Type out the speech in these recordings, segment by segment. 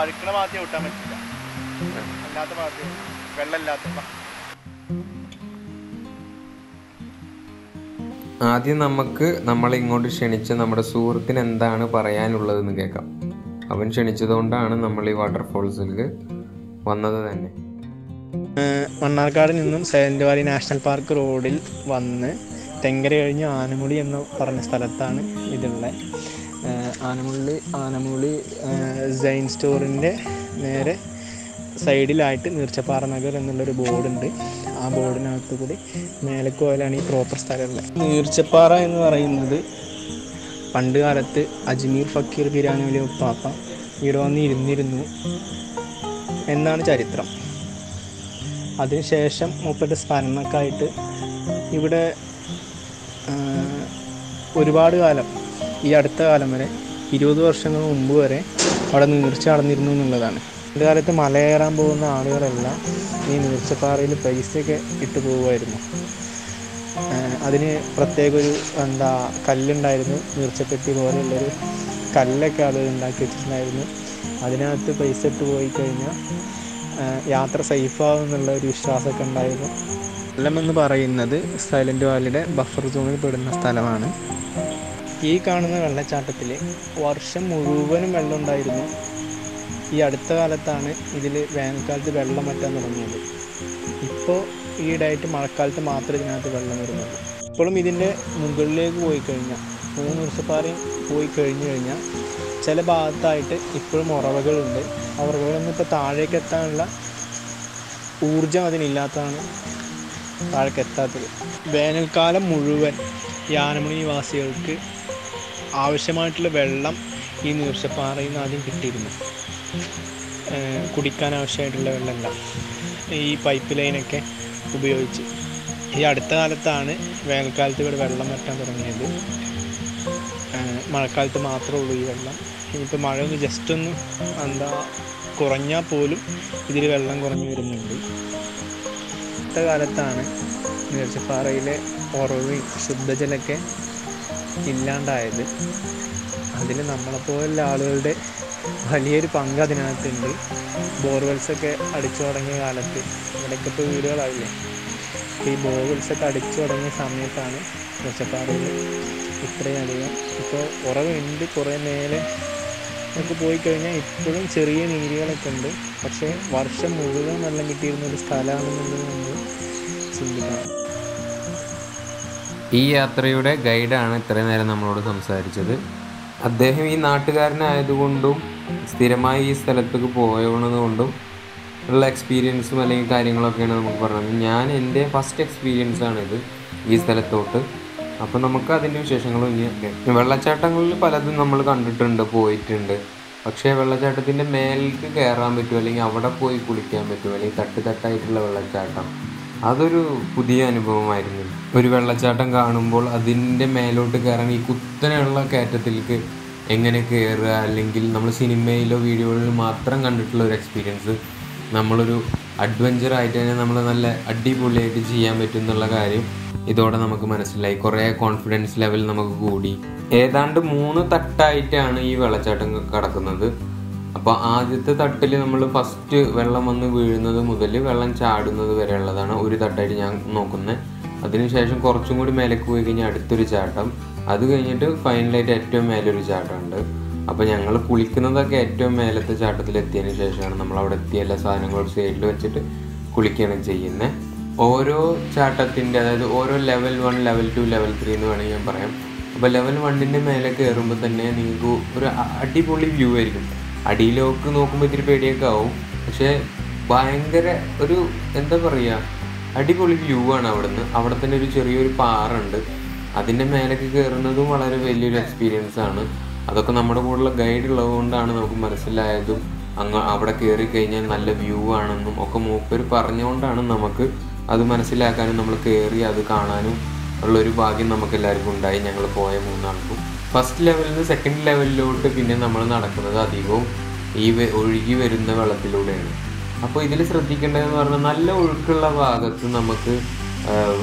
വഴുക്കണ ഭാഗത്ത് ചവിട്ടാൻ പറ്റില്ല, അല്ലാത്ത ഭാഗത്ത് വെള്ളമില്ലാത്ത. ആദ്യം നമുക്ക് നമ്മളെ ഇങ്ങോട്ട് ക്ഷണിച്ച നമ്മുടെ സുഹൃത്തിന് എന്താണ് പറയാനുള്ളതെന്ന് കേൾക്കാം. അവൻ ക്ഷണിച്ചതുകൊണ്ടാണ് നമ്മൾ ഈ വാട്ടർഫോൾസിൽ വന്നത് തന്നെ. മണ്ണാർക്കാട് നിന്നും സൈലന്റ് വാലി നാഷണൽ പാർക്ക് റോഡിൽ വന്ന് തെങ്കര കഴിഞ്ഞ് ആനമുളി എന്ന് പറഞ്ഞ സ്ഥലത്താണ് ഇതുള്ളത്. ആനമുളി സൈൻ സ്റ്റോറിൻ്റെ നേരെ സൈഡിലായിട്ട് നീർച്ചപ്പാറ നഗർ എന്നുള്ളൊരു ബോർഡുണ്ട്. ആ ബോർഡിനകത്ത് കൂടി മേലേക്ക് പോയാലാണ് ഈ പ്രോപ്പർ സ്ഥലമുള്ളത്. നീർച്ചപ്പാറ എന്ന് പറയുന്നത് പണ്ട് കാലത്ത് അജ്മീർ ഫക്കീർ ബിരാനി വലിയ ഉപ്പാപ്പ ഇവിടെ വന്ന് ഇരുന്നിരുന്നു എന്നാണ് ചരിത്രം. അതിനുശേഷം മൂപ്പരുടെ സ്മരണക്കായിട്ട് ഇവിടെ ഒരുപാട് കാലം, ഈ അടുത്ത കാലം വരെ 20 വർഷങ്ങൾ മുമ്പ് വരെ അവിടെ നീർച്ച നടന്നിരുന്നു എന്നുള്ളതാണ്. പണ്ട് കാലത്ത് മലയേറാൻ പോകുന്ന ആളുകളെല്ലാം ഈ നീർച്ചപ്പാറയിൽ പൈസയൊക്കെ ഇട്ട് പോകുമായിരുന്നു. അതിന് പ്രത്യേക ഒരു കല്ലുണ്ടായിരുന്നു, നീർച്ചപ്പെട്ടി പോലെയുള്ളൊരു കല്ലൊക്കെ ആളുകൾ ഉണ്ടാക്കി വെച്ചിട്ടുണ്ടായിരുന്നു. അതിനകത്ത് പൈസ ഇട്ട് പോയി കഴിഞ്ഞാൽ യാത്ര സേഫാവും എന്നുള്ള ഒരു വിശ്വാസമൊക്കെ ഉണ്ടായിരുന്നു. കൊല്ലം എന്ന് പറയുന്നത് സൈലന്റ് വാലിയുടെ ബഫർ സോണിൽ പെടുന്ന സ്ഥലമാണ്. ഈ കാണുന്ന വെള്ളച്ചാട്ടത്തിൽ വർഷം മുഴുവനും വെള്ളം ഉണ്ടായിരുന്നു. ഈ അടുത്ത കാലത്താണ് ഇതിൽ വേനൽക്കാലത്ത് വെള്ളം വറ്റാൻ തുടങ്ങിയത്. ഇപ്പോൾ ഈയിടെയായിട്ട് മഴക്കാലത്ത് മാത്രമേ ഇതിനകത്ത് വെള്ളം വരുന്നുള്ളൂ. ഇപ്പോഴും ഇതിൻ്റെ മുകളിലേക്ക് പോയി കഴിഞ്ഞാൽ, നീർച്ചപ്പാറയും പോയി കഴിഞ്ഞു കഴിഞ്ഞാൽ ചില ഭാഗത്തായിട്ട് ഇപ്പോഴും ഉറവകളുണ്ട്. ആ ഉറവകളൊന്നും ഇപ്പോൾ താഴേക്ക് എത്താനുള്ള ഊർജം അതിനില്ലാത്തതാണ് താഴേക്ക് എത്താത്തത്. വേനൽക്കാലം മുഴുവൻ ഈ ആനമുളി നിവാസികൾക്ക് ആവശ്യമായിട്ടുള്ള വെള്ളം ഈ നീർച്ചപ്പാറയിൽ നിന്ന് ആദ്യം കിട്ടിയിരുന്നു. കുടിക്കാൻ ആവശ്യമായിട്ടുള്ള വെള്ളമെല്ലാം ഈ പൈപ്പ് ലൈനൊക്കെ ഉപയോഗിച്ച്. ഈ അടുത്ത കാലത്താണ് വേനൽക്കാലത്ത് ഇവിടെ വെള്ളം വറ്റാൻ തുടങ്ങിയത്. മഴക്കാലത്ത് മാത്രമേ ഉള്ളൂ ഈ വെള്ളം. ഇനിയിപ്പോൾ മഴ ഒന്ന് ജസ്റ്റ് ഒന്ന് കുറഞ്ഞാൽ പോലും ഇതിൽ വെള്ളം കുറഞ്ഞു വരുന്നുണ്ട്. അടുത്ത കാലത്താണ് നീർച്ചപ്പാറയിലെ ഉറവും ശുദ്ധജലമൊക്കെ ഇല്ലാണ്ടായത്. അതിൽ നമ്മളെപ്പോലുള്ള ആളുകളുടെ വലിയൊരു പങ്ക് അതിനകത്തുണ്ട്. ബോർവെൽസൊക്കെ അടിച്ചു തുടങ്ങിയ കാലത്ത്, ഇവിടെയൊക്കെ ഇപ്പോൾ വീടുകളാവില്ലേ, ഈ ബോർവെൽസൊക്കെ അടിച്ചു തുടങ്ങിയ സമയത്താണ് നീർച്ചപ്പാറയിൽ ഇത്രയധികം. ഇപ്പോൾ ഉറവുണ്ട്, കുറേ മേലെ നമുക്ക് പോയി കഴിഞ്ഞാൽ ഇപ്പോഴും ചെറിയ നീരുകളൊക്കെ ഉണ്ട്. പക്ഷേ വർഷം മുഴുവൻ വെള്ളം കിട്ടിയിരുന്ന ഒരു സ്ഥലമാണെന്നുള്ളത് നമ്മൾ ചിന്തിക്കണം. ഈ യാത്രയുടെ ഗൈഡാണ് ഇത്രയും നേരം നമ്മളോട് സംസാരിച്ചത്. അദ്ദേഹം ഈ നാട്ടുകാരനായതുകൊണ്ടും സ്ഥിരമായി ഈ സ്ഥലത്തേക്ക് പോയതുകൊണ്ടും ഉള്ള എക്സ്പീരിയൻസും അല്ലെങ്കിൽ കാര്യങ്ങളൊക്കെയാണ് നമുക്ക് പറഞ്ഞത്. ഞാൻ എൻ്റെ ഫസ്റ്റ് എക്സ്പീരിയൻസാണിത് ഈ സ്ഥലത്തോട്ട്. അപ്പോൾ നമുക്ക് അതിൻ്റെ വിശേഷങ്ങളും ഇനി വെള്ളച്ചാട്ടങ്ങളിൽ പലതും നമ്മൾ കണ്ടിട്ടുണ്ട്, പോയിട്ടുണ്ട്. പക്ഷേ വെള്ളച്ചാട്ടത്തിൻ്റെ മേലേക്ക് കയറാൻ പറ്റുമോ, അല്ലെങ്കിൽ അവിടെ പോയി കുളിക്കാൻ പറ്റുമോ, അല്ലെങ്കിൽ തട്ടായിട്ടുള്ള വെള്ളച്ചാട്ടം, അതൊരു പുതിയ അനുഭവമായിരുന്നു. ഒരു വെള്ളച്ചാട്ടം കാണുമ്പോൾ അതിൻ്റെ മേലോട്ട് കയറാൻ, ഈ കുത്തനെയുള്ള കയറ്റത്തിലേക്ക് എങ്ങനെ കയറുക, അല്ലെങ്കിൽ നമ്മൾ സിനിമയിലോ വീഡിയോകളിലോ മാത്രം കണ്ടിട്ടുള്ള ഒരു എക്സ്പീരിയൻസ് നമ്മളൊരു അഡ്വഞ്ചറായിട്ട് തന്നെ നമ്മൾ നല്ല അടിപൊളിയായിട്ട് ചെയ്യാൻ പറ്റും എന്നുള്ള കാര്യം ഇതോടെ നമുക്ക് മനസ്സിലായി. കുറേ കോൺഫിഡൻസ് ലെവൽ നമുക്ക് കൂടി. ഏതാണ്ട് 3 തട്ടായിട്ടാണ് ഈ വെള്ളച്ചാട്ടം കിടക്കുന്നത്. അപ്പോൾ ആദ്യത്തെ തട്ടിൽ നമ്മൾ ഫസ്റ്റ് വെള്ളം വന്ന് വീഴുന്നത് മുതൽ വെള്ളം ചാടുന്നത് വരെ ഉള്ളതാണ് ഒരു തട്ടായിട്ട് ഞാൻ നോക്കുന്നത്. അതിനുശേഷം കുറച്ചും കൂടി മേലേക്ക് പോയി കഴിഞ്ഞാൽ അടുത്തൊരു ചാട്ടം, അത് കഴിഞ്ഞിട്ട് ഫൈനലായിട്ട് ഏറ്റവും മേലൊരു ചാട്ടമുണ്ട്. അപ്പോൾ ഞങ്ങൾ കുളിക്കുന്നതൊക്കെ ഏറ്റവും മേലത്തെ ചാട്ടത്തിലെത്തിയതിന് ശേഷമാണ്. നമ്മൾ അവിടെ എത്തിയ എല്ലാ സാധനങ്ങളും സൈഡിൽ വെച്ചിട്ട് കുളിക്കുകയാണ് ചെയ്യുന്നത്. ഓരോ ചാട്ടത്തിൻ്റെ, അതായത് ഓരോ ലെവൽ 1, ലെവൽ 2, ലെവൽ 3 എന്ന് വേണമെങ്കിൽ ഞാൻ പറയാം. അപ്പോൾ ലെവൽ 1ൻ്റെ മേലെ കയറുമ്പോൾ തന്നെ നിങ്ങൾക്ക് ഒരു അടിപൊളി വ്യൂ ആയിരിക്കും. അടിയിലേക്ക് നോക്കുമ്പോൾ ഇത്തിരി പേടിയൊക്കെ ആവും, പക്ഷേ ഭയങ്കര ഒരു എന്താ പറയുക, അടിപൊളി വ്യൂ ആണ് അവിടുന്ന്. അവിടെ തന്നെ ഒരു ചെറിയൊരു പാറ ഉണ്ട്, അതിൻ്റെ മേലേക്ക് കയറുന്നതും വളരെ വലിയൊരു എക്സ്പീരിയൻസ് ആണ്. അതൊക്കെ നമ്മുടെ കൂടെയുള്ള ഗൈഡ് ഉള്ളതുകൊണ്ടാണ് നമുക്ക് മനസ്സിലായതും അവിടെ കയറി കഴിഞ്ഞാൽ നല്ല വ്യൂ ആണെന്നും ഒക്കെ മൂപ്പര് പറഞ്ഞുകൊണ്ടാണ് നമുക്ക് അത് മനസ്സിലാക്കാനും നമ്മൾ കയറി അത് കാണാനും ഉള്ളൊരു ഭാഗ്യം നമുക്ക് എല്ലാവർക്കും ഉണ്ടായി. ഞങ്ങൾ പോയ 3 ആൾക്കും ഫസ്റ്റ് ലെവലിൽ നിന്ന് സെക്കൻഡ് ലെവലിലോട്ട് പിന്നെ നമ്മൾ നടക്കുന്നത് അധികവും ഈ ഒഴുകി വരുന്ന വെള്ളത്തിലൂടെയാണ്. അപ്പോൾ ഇതിൽ ശ്രദ്ധിക്കേണ്ടതെന്ന് പറഞ്ഞാൽ നല്ല ഒഴുക്കുള്ള ഭാഗത്ത് നമുക്ക്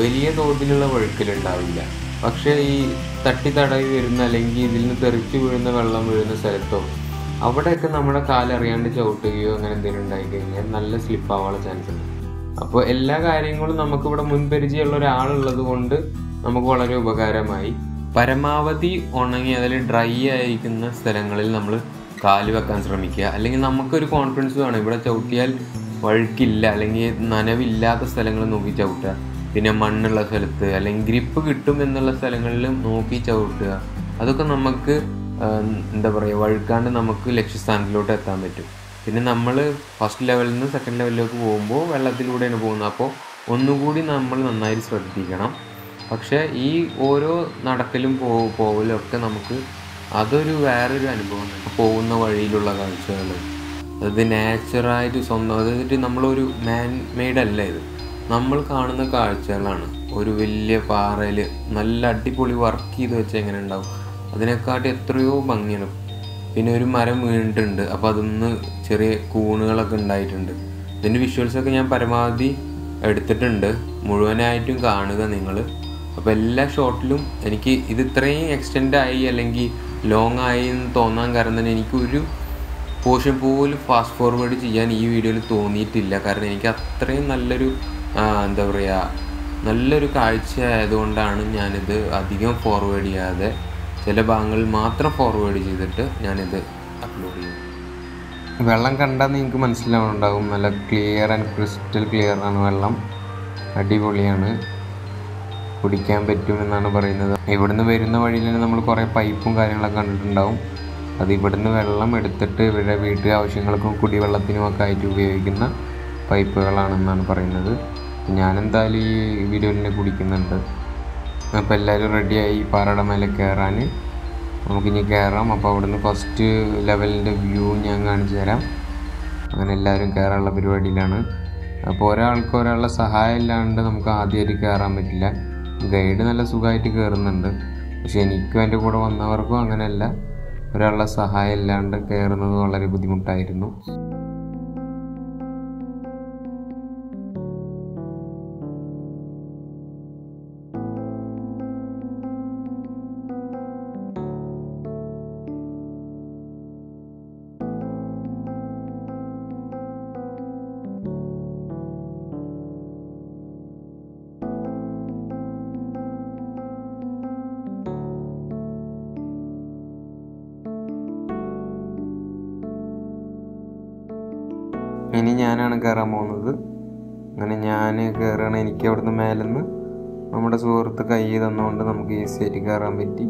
വലിയ തോതിലുള്ള ഒഴുക്കലുണ്ടാവില്ല. പക്ഷേ ഈ തട്ടി തടവി വരുന്ന അല്ലെങ്കിൽ ഇതിൽ നിന്ന് തെറിച്ച് വീഴുന്ന വെള്ളം വീഴുന്ന സ്ഥലത്തോ അവിടെയൊക്കെ നമ്മുടെ കാലറിയാണ്ട് ചവിട്ടുകയോ അങ്ങനെ എന്തെങ്കിലും ഉണ്ടായി കഴിഞ്ഞാൽ നല്ല സ്ലിപ്പ് ആവാനുള്ള ചാൻസ് ഉണ്ട്. അപ്പോൾ എല്ലാ കാര്യങ്ങളും നമുക്കിവിടെ മുൻപരിചയമുള്ള ഒരാളുള്ളത് കൊണ്ട് നമുക്ക് വളരെ ഉപകാരമായി. പരമാവധി ഉണങ്ങി അതിൽ ഡ്രൈ ആയിരിക്കുന്ന സ്ഥലങ്ങളിൽ നമ്മൾ കാല് വെക്കാൻ ശ്രമിക്കുക. അല്ലെങ്കിൽ നമുക്കൊരു കോൺഫിഡൻസ് വേണം, ഇവിടെ ചവിട്ടിയാൽ വഴുക്കില്ല അല്ലെങ്കിൽ നനവില്ലാത്ത സ്ഥലങ്ങൾ നോക്കി ചവിട്ടുക. പിന്നെ മണ്ണുള്ള സ്ഥലത്ത് അല്ലെങ്കിൽ ഗ്രിപ്പ് കിട്ടും എന്നുള്ള സ്ഥലങ്ങളിൽ നോക്കി ചവിട്ടുക. അതൊക്കെ നമുക്ക് എന്താ പറയുക, വഴുക്കാണ്ട് നമുക്ക് ലക്ഷ്യസ്ഥാനത്തിലോട്ട് എത്താൻ പറ്റും. പിന്നെ നമ്മൾ ഫസ്റ്റ് ലെവലിൽ നിന്ന് സെക്കൻഡ് ലെവലിലേക്ക് പോകുമ്പോൾ വെള്ളത്തിലൂടെയാണ് പോകുന്നത്. അപ്പോൾ ഒന്നുകൂടി നമ്മൾ നന്നായി ശ്രദ്ധിക്കണം. പക്ഷേ ഈ ഓരോ നടക്കലും പോകലും ഒക്കെ നമുക്ക് അതൊരു വേറൊരു അനുഭവമാണ്. പോകുന്ന വഴിയിലുള്ള കാഴ്ചകൾ, അത് നാച്ചുറായിട്ട് സ്വന്തം, അതായത് നമ്മളൊരു മാൻ മെയ്ഡ് അല്ല, ഇത് നമ്മൾ കാണുന്ന കാഴ്ചകളാണ്. ഒരു വലിയ പാറയിൽ നല്ല അടിപൊളി വർക്ക് ചെയ്ത് വെച്ചാൽ എങ്ങനെ ഉണ്ടാവും, അതിനെക്കാട്ടി എത്രയോ ഭംഗിയാണ്. പിന്നെ ഒരു മരം വീണിട്ടുണ്ട്, അപ്പോൾ അതൊന്ന് ചെറിയ കൂണുകളൊക്കെ ഉണ്ടായിട്ടുണ്ട്. ഇതിൻ്റെ വിഷ്വൽസൊക്കെ ഞാൻ പരമാവധി എടുത്തിട്ടുണ്ട്, മുഴുവനായിട്ടും കാണുക നിങ്ങൾ. അപ്പോൾ എല്ലാ ഷോട്ടിലും എനിക്ക് ഇത് ഇത്രയും എക്സ്റ്റെൻഡ് ആയി അല്ലെങ്കിൽ ലോങ് ആയി എന്ന് തോന്നാൻ കാരണം തന്നെ എനിക്കൊരു പോർഷൻ പോലും ഫാസ്റ്റ് ഫോർവേഡ് ചെയ്യാൻ ഈ വീഡിയോയിൽ തോന്നിയിട്ടില്ല. കാരണം എനിക്ക് അത്രയും നല്ലൊരു എന്താ പറയുക, നല്ലൊരു കാഴ്ച ആയതുകൊണ്ടാണ് ഞാനിത് അധികം ഫോർവേഡ് ചെയ്യാതെ ചില ഭാഗങ്ങളിൽ മാത്രം ഫോർവേഡ് ചെയ്തിട്ട് ഞാനിത് അപ്ലോഡ് ചെയ്യും. വെള്ളം കണ്ടാൽ നിങ്ങൾക്ക് മനസ്സിലാവുന്നുണ്ടാകും, നല്ല ക്ലിയർ ആൻഡ് ക്രിസ്റ്റൽ ക്ലിയർ ആണ് വെള്ളം. അടിപൊളിയാണ്, കുടിക്കാൻ പറ്റുമെന്നാണ് പറയുന്നത്. ഇവിടുന്ന് വരുന്ന വഴിയിൽ തന്നെ നമ്മൾ കുറേ പൈപ്പും കാര്യങ്ങളൊക്കെ കണ്ടിട്ടുണ്ടാവും. അത് ഇവിടുന്ന് വെള്ളം എടുത്തിട്ട് ഇവരുടെ വീട്ടു ആവശ്യങ്ങൾക്കും കുടിവെള്ളത്തിനുമൊക്കെ ആയിട്ട് ഉപയോഗിക്കുന്ന പൈപ്പുകളാണെന്നാണ് പറയുന്നത്. ഞാനെന്തായാലും ഈ വീഡിയോയിൽ തന്നെ കുടിക്കുന്നുണ്ട്. അപ്പോൾ എല്ലാവരും റെഡിയായി പാറയുടെ മേലെ കയറാൻ. നമുക്കിനി കയറാം. അപ്പോൾ അവിടുന്ന് ഫസ്റ്റ് ലെവലിൻ്റെ വ്യൂ ഞാൻ കാണിച്ചു തരാം. അങ്ങനെ എല്ലാവരും കയറാനുള്ള പരിപാടിയിലാണ്. അപ്പോൾ ഒരാളുടെ സഹായം ഇല്ലാണ്ട് നമുക്ക് ആദ്യമായിട്ട് കയറാൻ പറ്റില്ല. ഗൈഡ് നല്ല സുഖമായിട്ട് കയറുന്നുണ്ട്, പക്ഷെ എനിക്കും എൻ്റെ കൂടെ വന്നവർക്കും അങ്ങനെയല്ല, ഒരാളുടെ സഹായം ഇല്ലാണ്ട് കയറുന്നത് വളരെ ബുദ്ധിമുട്ടായിരുന്നു. ഇനി ഞാനാണ് കയറാൻ പോകുന്നത്. അങ്ങനെ ഞാൻ കയറുകയാണ്. എനിക്ക് അവിടുന്ന് മേലെ നിന്ന് നമ്മുടെ സുഹൃത്ത് കൈ തന്നുകൊണ്ട് നമുക്ക് ഈസി ആയിട്ട് കയറാൻ പറ്റി.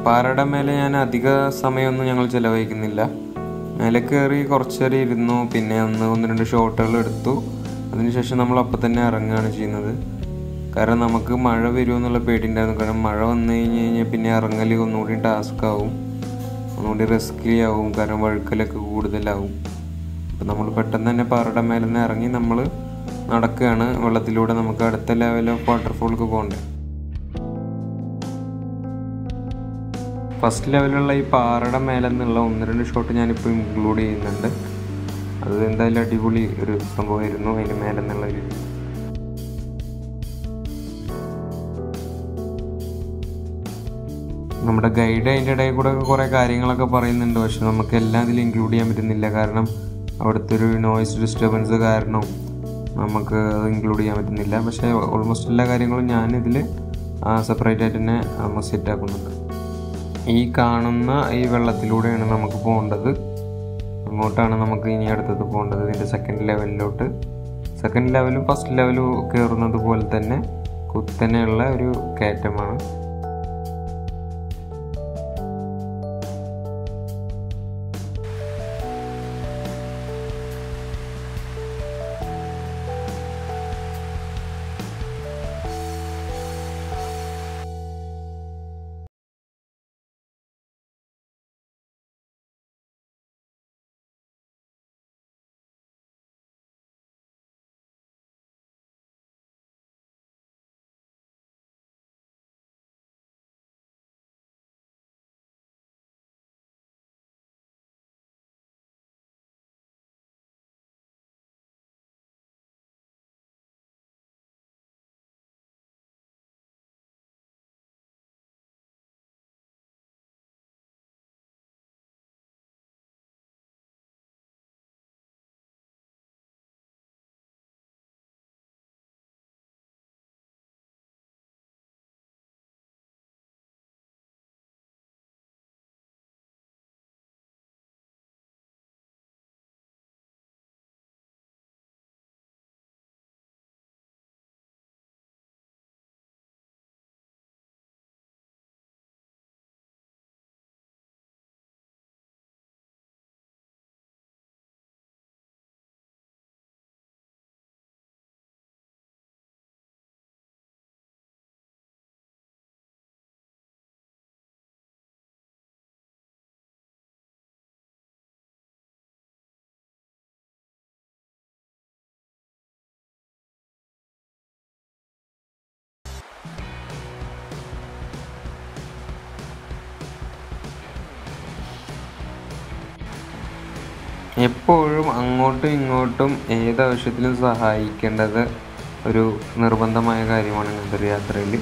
പാറയുടെ മേലെ ഞാൻ അധിക സമയമൊന്നും ഞങ്ങൾ ചിലവഴിക്കുന്നില്ല. മേലെ കയറി കുറച്ച് നേരം ഇരുന്നു, പിന്നെ ഒന്ന് രണ്ട് ഷോട്ടുകൾ എടുത്തു. അതിനുശേഷം നമ്മൾ അപ്പം തന്നെ ഇറങ്ങുകയാണ് ചെയ്യുന്നത്. കാരണം നമുക്ക് മഴ വരുമെന്നുള്ള പേടിയുണ്ടായിരുന്നു. കാരണം മഴ വന്നു കഴിഞ്ഞാൽ പിന്നെ ഇറങ്ങൽ ഒന്നുകൂടി ടാസ്ക് ആവും, ഒന്നുകൂടി റിസ്കി ആവും, കാരണം വഴുക്കലൊക്കെ കൂടുതലാവും. അപ്പം നമ്മൾ പെട്ടെന്ന് തന്നെ പാറയുടെ മേലെ നിന്ന് ഇറങ്ങി നമ്മൾ നടക്കുകയാണ് വെള്ളത്തിലൂടെ. നമുക്ക് അടുത്ത ലെവൽ ഓഫ് വാട്ടർഫോൾക്ക് പോകണ്ടേ. ഫസ്റ്റ് ലെവലുള്ള ഈ പാറയുടെ മേലെ നിന്നുള്ള ഒന്ന് രണ്ട് ഷോട്ട് ഞാനിപ്പോൾ ഇൻക്ലൂഡ് ചെയ്യുന്നുണ്ട്. അത് എന്തായാലും അടിപൊളി ഒരു സംഭവമായിരുന്നു. അതിൻ്റെ മേലെ നിന്നുള്ളൊരു നമ്മുടെ ഗൈഡ് അതിൻ്റെ ഇടയിൽ കൂടെ കുറേ കാര്യങ്ങളൊക്കെ പറയുന്നുണ്ട്, പക്ഷെ നമുക്ക് എല്ലാം ഇതിൽ ഇൻക്ലൂഡ് ചെയ്യാൻ പറ്റുന്നില്ല. കാരണം അവിടുത്തെ ഒരു നോയ്സ് ഡിസ്റ്റർബൻസ് കാരണം നമുക്ക് അത് ഇൻക്ലൂഡ് ചെയ്യാൻ പറ്റുന്നില്ല. പക്ഷേ ഓൾമോസ്റ്റ് എല്ലാ കാര്യങ്ങളും ഞാനിതിൽ സെപ്പറേറ്റ് ആയിട്ട് തന്നെ സെറ്റ് ആക്കുന്നുണ്ട്. ഈ കാണുന്ന ഈ വെള്ളത്തിലൂടെയാണ് നമുക്ക് പോകേണ്ടത്. അങ്ങോട്ടാണ് നമുക്ക് ഇനി അടുത്തത് പോകേണ്ടത്, ഇതിൻ്റെ സെക്കൻഡ് ലെവലിലോട്ട്. സെക്കൻഡ് ലെവലും ഫസ്റ്റ് ലെവലും കയറുന്നത് പോലെ തന്നെ കുത്തനെയുള്ള ഒരു കയറ്റമാണ്. എപ്പോഴും അങ്ങോട്ടും ഇങ്ങോട്ടും ഏതാവശ്യത്തിലും സഹായിക്കേണ്ടത് ഒരു നിർബന്ധമായ കാര്യമാണ് ഇങ്ങനത്തെ ഒരു യാത്രയിൽ.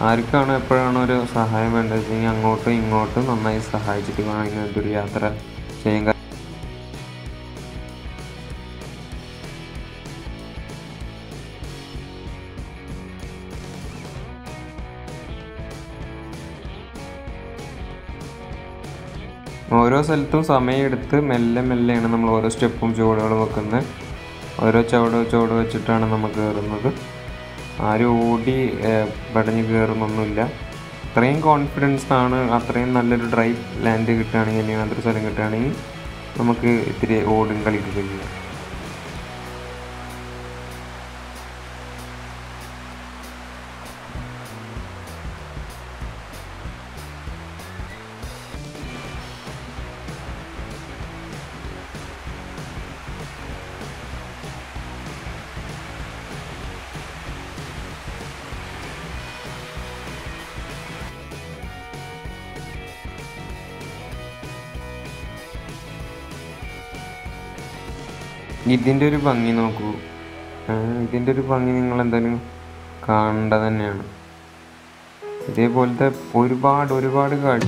ആർക്കാണോ എപ്പോഴാണോ ഒരു സഹായം വേണ്ടത് വെച്ചെങ്കിൽ അങ്ങോട്ടും ഇങ്ങോട്ടും നന്നായി സഹായിച്ചിട്ട് വേണം ഇങ്ങനത്തെ ഒരു യാത്ര ചെയ്യാൻ. ഓരോ സ്ഥലത്തും സമയമെടുത്ത് മെല്ലെ മെല്ലെയാണ് നമ്മൾ ഓരോ സ്റ്റെപ്പും ചുവടുകളും വെക്കുന്നത്. ഓരോ ചുവട് വെച്ചിട്ടാണ് നമ്മൾ കയറുന്നത്. ആരും ഓടി പടഞ്ഞ് കയറുന്നൊന്നുമില്ല. അത്രയും കോൺഫിഡൻസ് ആണ്. അത്രയും നല്ലൊരു ഡ്രൈ ലാൻഡ് കിട്ടുകയാണെങ്കിൽ, അല്ലെങ്കിൽ അങ്ങനത്തെ ഒരു സ്ഥലം കിട്ടുകയാണെങ്കിൽ നമുക്ക് ഇത്തിരി ഓടും കളിക്കുകയും ചെയ്യാം. ഇതിൻ്റെ ഒരു ഭംഗി നോക്കൂ. ഇതിൻ്റെ ഒരു ഭംഗി നിങ്ങൾ എന്തായാലും കാണേണ്ടത് തന്നെയാണ്. ഇതേപോലത്തെ ഒരുപാട് കാഴ്ച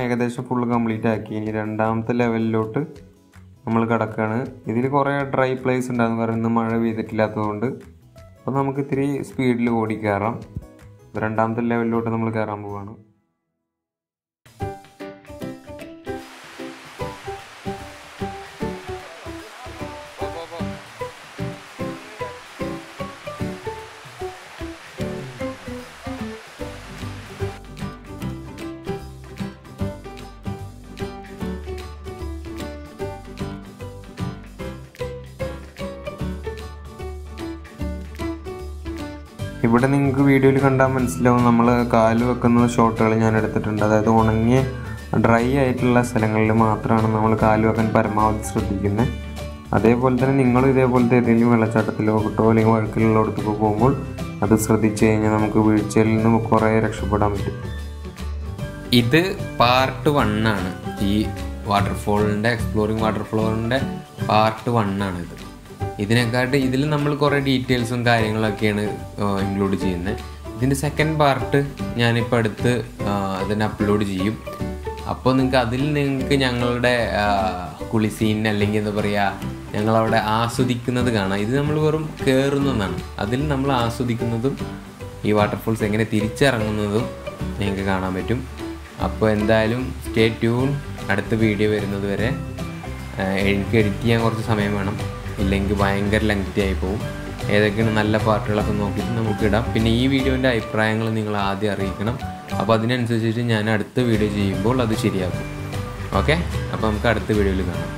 ഏകദേശം ഫുള്ള് കംപ്ലീറ്റ് ആക്കി. ഇനി രണ്ടാമത്തെ ലെവലിലോട്ട് നമ്മൾ കിടക്കുകയാണ്. ഇതിൽ കുറേ ഡ്രൈ പ്ലേസ് ഉണ്ടാകുന്ന പറയുന്നത് മഴ പെയ്തിട്ടില്ലാത്തതുകൊണ്ട്. അപ്പോൾ നമുക്ക് ഇത്തിരി സ്പീഡിൽ ഓടി കയറാം. രണ്ടാമത്തെ ലെവലിലോട്ട് നമ്മൾ കയറാൻ പോവുകയാണ്. ഇവിടെ നിങ്ങൾക്ക് വീഡിയോയിൽ കണ്ടാൽ മനസ്സിലാവും, നമ്മൾ കാല് വെക്കുന്ന ഷോട്ടുകൾ ഞാൻ എടുത്തിട്ടുണ്ട്. അതായത് ഉണങ്ങിയ ഡ്രൈ ആയിട്ടുള്ള സ്ഥലങ്ങളിൽ മാത്രമാണ് നമ്മൾ കാല് വെക്കാൻ പരമാവധി ശ്രദ്ധിക്കുന്നത്. അതേപോലെ തന്നെ നിങ്ങളും ഇതേപോലത്തെ ഏതെങ്കിലും വെള്ളച്ചാട്ടത്തിലോ കിട്ടോ അല്ലെങ്കിൽ വഴുക്കിലുള്ളിടത്തൊക്കെ പോകുമ്പോൾ അത് ശ്രദ്ധിച്ചു കഴിഞ്ഞാൽ നമുക്ക് വീഴ്ചയിൽ നിന്ന് കുറേ രക്ഷപ്പെടാൻ പറ്റും. ഇത് പാർട്ട് 1 ആണ്. ഈ വാട്ടർഫോളിൻ്റെ എക്സ്പ്ലോറിങ് വാട്ടർഫോളിൻ്റെ പാർട്ട് 1 ആണിത്. ഇതിൽ നമ്മൾ കുറേ ഡീറ്റെയിൽസും കാര്യങ്ങളൊക്കെയാണ് ഇൻക്ലൂഡ് ചെയ്യുന്നത്. ഇതിൻ്റെ സെക്കൻഡ് പാർട്ട് ഞാനിപ്പോൾ അടുത്ത് അതിനെ അപ്ലോഡ് ചെയ്യും. അപ്പോൾ നിങ്ങൾക്ക് ഞങ്ങളുടെ കുളിസീൻ അല്ലെങ്കിൽ എന്താ പറയുക, ഞങ്ങളവിടെ ആസ്വദിക്കുന്നത് കാണാം. ഇത് നമ്മൾ വെറും കയറുന്നതാണ്. അതിൽ നമ്മൾ ആസ്വദിക്കുന്നതും ഈ വാട്ടർഫോൾസ് എങ്ങനെ തിരിച്ചിറങ്ങുന്നതും നിങ്ങൾക്ക് കാണാൻ പറ്റും. അപ്പോൾ എന്തായാലും സ്റ്റേ ട്യൂൺ. അടുത്ത വീഡിയോ വരുന്നത് വരെ എനിക്ക് എഡിറ്റ് ചെയ്യാൻ കുറച്ച് സമയം വേണം, ഇല്ലെങ്കിൽ ഭയങ്കര ലെങ്തി ആയി പോകും. ഏതൊക്കെയാണ് നല്ല പാർട്ടുകളൊക്കെ നോക്കിയിട്ട് നമുക്ക് ഇടാം. പിന്നെ ഈ വീഡിയോൻ്റെ അഭിപ്രായങ്ങൾ നിങ്ങൾ ആദ്യം അറിയിക്കണം. അപ്പോൾ അതിനനുസരിച്ചിട്ട് ഞാൻ അടുത്ത വീഡിയോ ചെയ്യുമ്പോൾ അത് ശരിയാക്കും. ഓക്കെ, അപ്പോൾ നമുക്ക് അടുത്ത വീഡിയോയിൽ കാണാം.